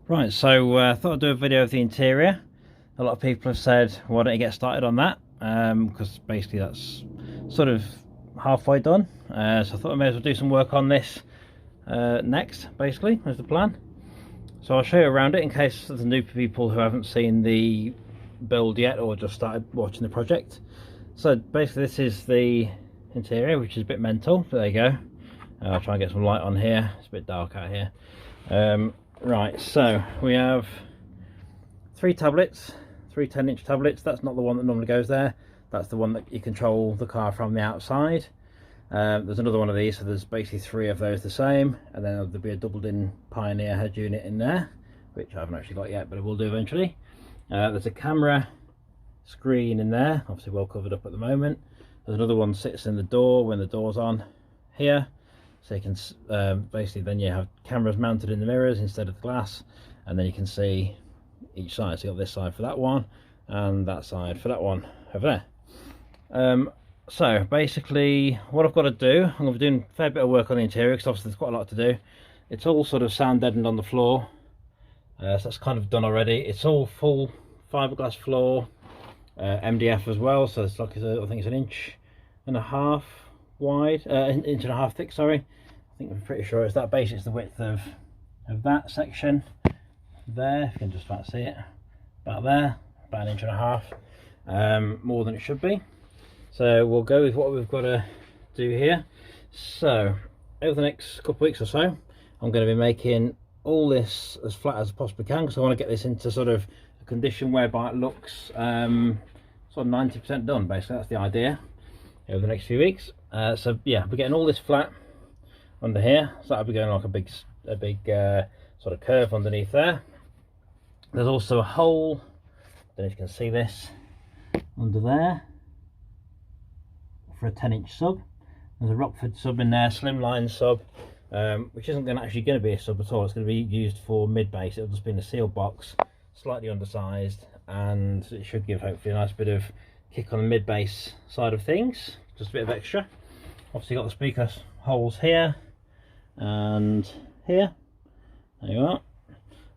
Right, so I thought I'd do a video of the interior. A lot of people have said, why don't you get started on that? Because basically that's sort of halfway done. So I thought I may as well do some work on this next, basically, is the plan. So I'll show you around it in case there's new people who haven't seen the build yet or just started watching the project. So basically this is the interior, which is a bit mental, but there you go. I'll try and get some light on here. It's a bit dark out here. Right, so we have three tablets, three 10-inch tablets. That's not the one that normally goes there. That's the one that you control the car from the outside. There's another one of these, so there's basically three of those the same, and then there'll be a doubled-in Pioneer head unit in there, which I haven't actually got yet, but I will do eventually. There's a camera screen in there, obviously well covered up at the moment. There's another one sits in the door when the door's on here. So you can basically then you have cameras mounted in the mirrors instead of the glass, and then you can see each side. So you got this side for that one and that side for that one over there. So basically what I've got to do, I'm going to be doing a fair bit of work on the interior because obviously there's quite a lot to do. It's all sort of sound deadened on the floor, so that's kind of done already. It's all full fiberglass floor, MDF as well, so it's like I think it's 1.5 inches wide, 1.5 inches thick, sorry. I think I'm pretty sure it's that. Basically it's the width of that section there, if you can just about see it, about there, about 1.5 inches, more than it should be. So we'll go with what we've got to do here. So over the next couple of weeks or so, I'm going to be making all this as flat as I possibly can, because I want to get this into sort of a condition whereby it looks sort of 90% done. Basically that's the idea over the next few weeks. So yeah, we're getting all this flat under here, so that'll be going like a big sort of curve underneath there. There's also a hole, I don't know if you can see this, under there for a 10-inch sub. There's a Rockford sub in there, slimline sub, which isn't actually going to be a sub at all. It's going to be used for mid-base. It'll just be in a sealed box, slightly undersized, and it should give hopefully a nice bit of kick on the mid-base side of things, just a bit of extra. Obviously got the speaker holes here and here. There you are.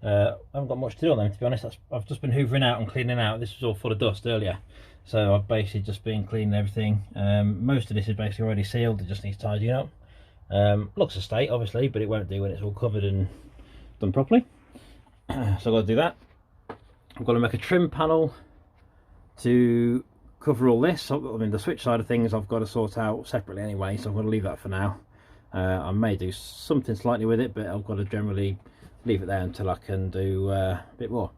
I haven't got much to do on them, to be honest. I've just been hoovering out and cleaning out. This was all full of dust earlier, so I've basically just been cleaning everything. Most of this is basically already sealed, it just needs tidying up. Looks a state obviously, but it won't do when it's all covered and done properly. So I've got to do that. I've got to make a trim panel to cover all this. I mean, the switch side of things I've got to sort out separately anyway, so I'm going to leave that for now. I may do something slightly with it, but I've got to generally leave it there until I can do a bit more.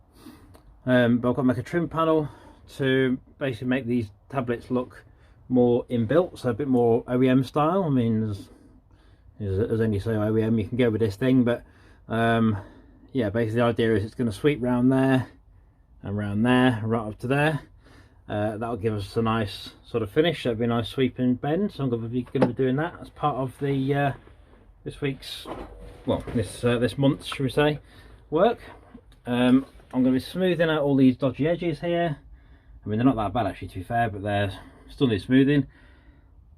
But I've got to make a trim panel to basically make these tablets look more inbuilt, so a bit more OEM style. I mean, as only so OEM you can go with this thing, but yeah, basically the idea is it's going to sweep round there and round there, right up to there. That'll give us a nice sort of finish. That'll be a nice sweeping bend, so I'm going to be doing that as part of the this week's, well, this month's, should we say, work. I'm going to be smoothing out all these dodgy edges here. I mean, they're not that bad actually, to be fair, but they're still need smoothing.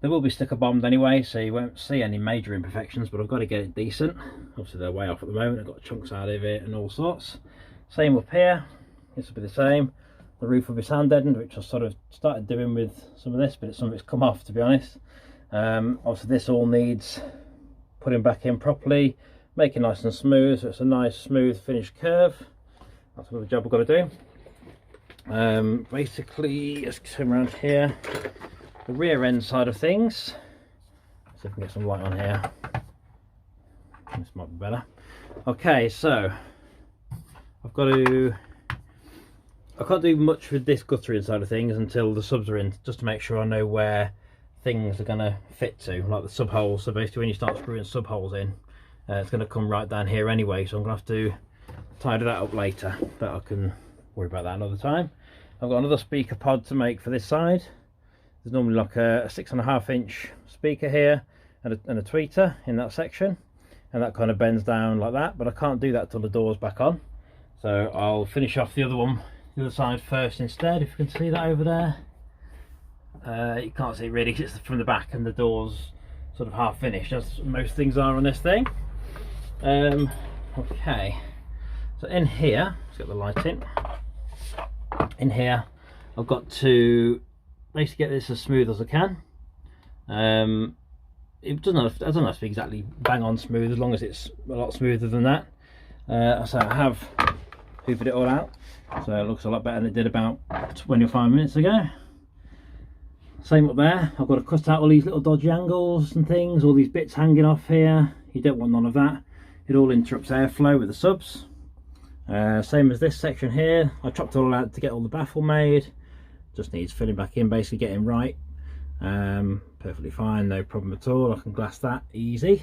They will be sticker bombed anyway, so you won't see any major imperfections, but I've got to get it decent. Obviously they're way off at the moment. I've got chunks out of it and all sorts. Same up here, this will be the same. The roof will be sand deadened, which I sort of started doing with some of this, but some of it's come off, to be honest. Obviously this all needs putting back in properly, making nice and smooth, so it's a nice smooth finished curve. That's what the job I've got to do. Basically, let's come around here, the rear end side of things. See if I can get some light on here. This might be better. Okay, so I can't do much with this guttering side of things until the subs are in, just to make sure I know where things are going to fit to, like the sub holes. So basically when you start screwing sub holes in, it's going to come right down here anyway, so I'm going to have to tidy that up later, but I can worry about that another time. I've got another speaker pod to make for this side. There's normally like a 6.5 inch speaker here and a tweeter in that section, and that kind of bends down like that, but I can't do that till the door's back on. So I'll finish off the other one, the other side first instead. If you can see that over there, you can't see it really, it's from the back and the door's sort of half finished, as most things are on this thing. Okay, So in here, let's get the light in here, I've got to basically get this as smooth as I can. It doesn't have to be exactly bang on smooth, as long as it's a lot smoother than that. So I have hoovered it all out, so it looks a lot better than it did about 25 minutes ago. Same up there, I've got to cut out all these little dodgy angles and things, all these bits hanging off here. You don't want none of that. It all interrupts airflow with the subs. Same as this section here, I chopped it all out to get all the baffle made. Just needs filling back in, basically getting right. Perfectly fine, no problem at all. I can glass that easy.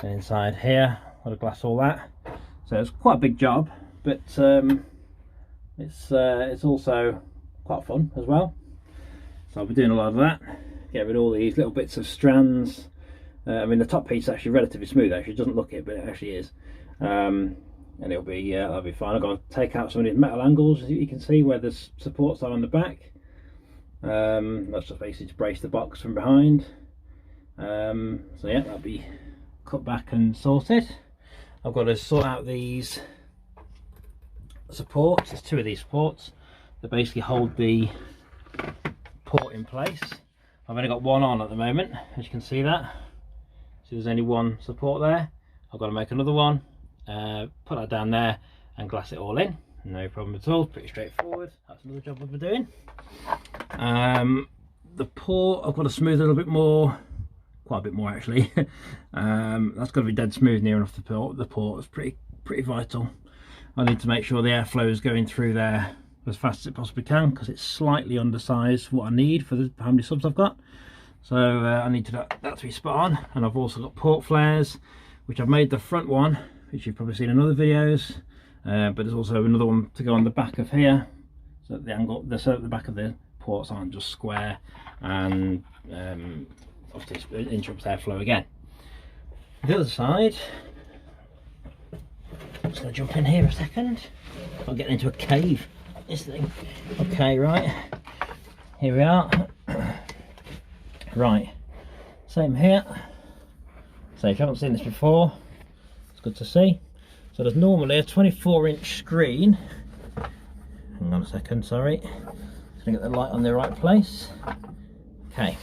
And inside here, I've got to glass all that. So it's quite a big job, but it's also quite fun as well. So I'll be doing a lot of that, get rid of all these little bits of strands. I mean, the top piece is actually relatively smooth, actually. It doesn't look it, but it actually is. And it'll be, that'll be fine. I've got to take out some of these metal angles, as you can see, where the supports are on the back. That's just basically to brace the box from behind. So yeah, that'll be cut back and sorted. I've got to sort out these supports. There's two of these supports that basically hold the port in place. I've only got one on at the moment, as you can see that. So there's only one support there. I've got to make another one, put that down there and glass it all in. No problem at all, pretty straightforward. That's another job we'll be doing. The port, I've got to smooth a little bit more, quite a bit more actually. That's got to be dead smooth near enough to the port. It's pretty vital. I need to make sure the airflow is going through there as fast as it possibly can, because it's slightly undersized for what I need for how many subs I've got. So I need that to be spot on. And I've also got port flares, which I've made the front one, which you've probably seen in other videos, but there's also another one to go on the back of here, so that the angle, so that the back of the ports aren't just square, and obviously it interrupts airflow again. The other side, I'm just going to jump in here a second. I'm getting into a cave, this thing. Okay, right, here we are. Right, same here. So if you haven't seen this before, it's good to see. So there's normally a 24-inch screen. Hang on a second, sorry. Just gonna get the light on the right place. Okay.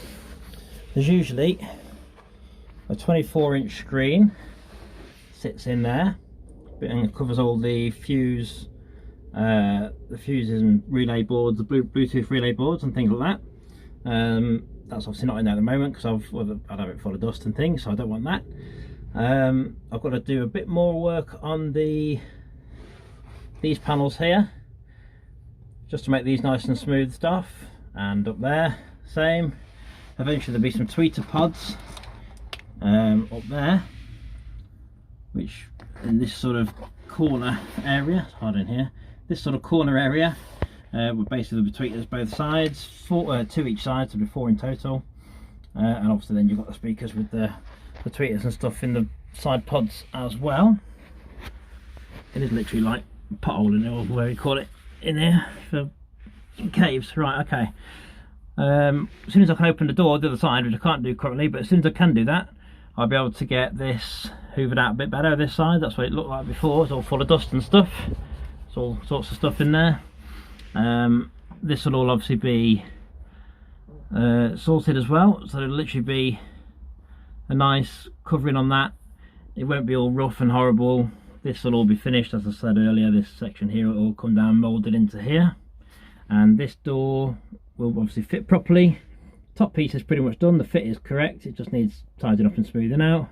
There's usually a 24-inch screen sits in there, and it covers all the fuses and relay boards, the Bluetooth relay boards and things like that. That's obviously not in there at the moment because I'd have it full of dust and things, so I don't want that. I've got to do a bit more work on these panels here, just to make these nice and smooth stuff. And up there, same. Eventually there'll be some tweeter pods up there, which in this sort of corner area, it's hard in here, this sort of corner area, will basically be tweeters both sides, two each side, so there'll be 4 in total. And obviously then you've got the speakers with the tweeters and stuff in the side pods as well. It is literally like a pothole in there, or where you call it in there for caves. Right, okay. As soon as I can open the door the other side, which I can't do currently, but as soon as I can do that, I'll be able to get this hoovered out a bit better this side. That's what it looked like before. It's all full of dust and stuff. There's all sorts of stuff in there. This will all obviously be sorted as well, so it'll literally be a nice covering on that. It won't be all rough and horrible. This will all be finished, as I said earlier. This section here will all come down moulded into here, and this door will obviously fit properly. Top piece is pretty much done, the fit is correct, it just needs tidying up and smoothing out,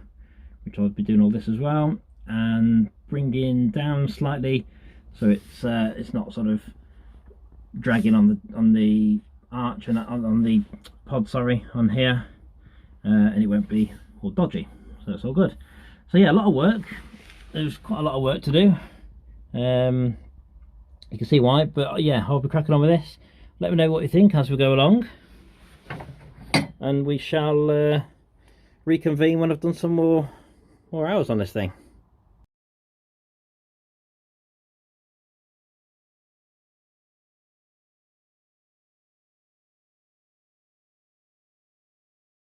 which I'll be doing all this as well, and bringing down slightly so it's not sort of dragging on the arch and on the pod, sorry, on here, and it won't be all dodgy, so it's all good. So yeah, a lot of work. There's quite a lot of work to do. You can see why, but yeah, I'll be cracking on with this. Let me know what you think as we go along, and we shall reconvene when I've done some more hours on this thing.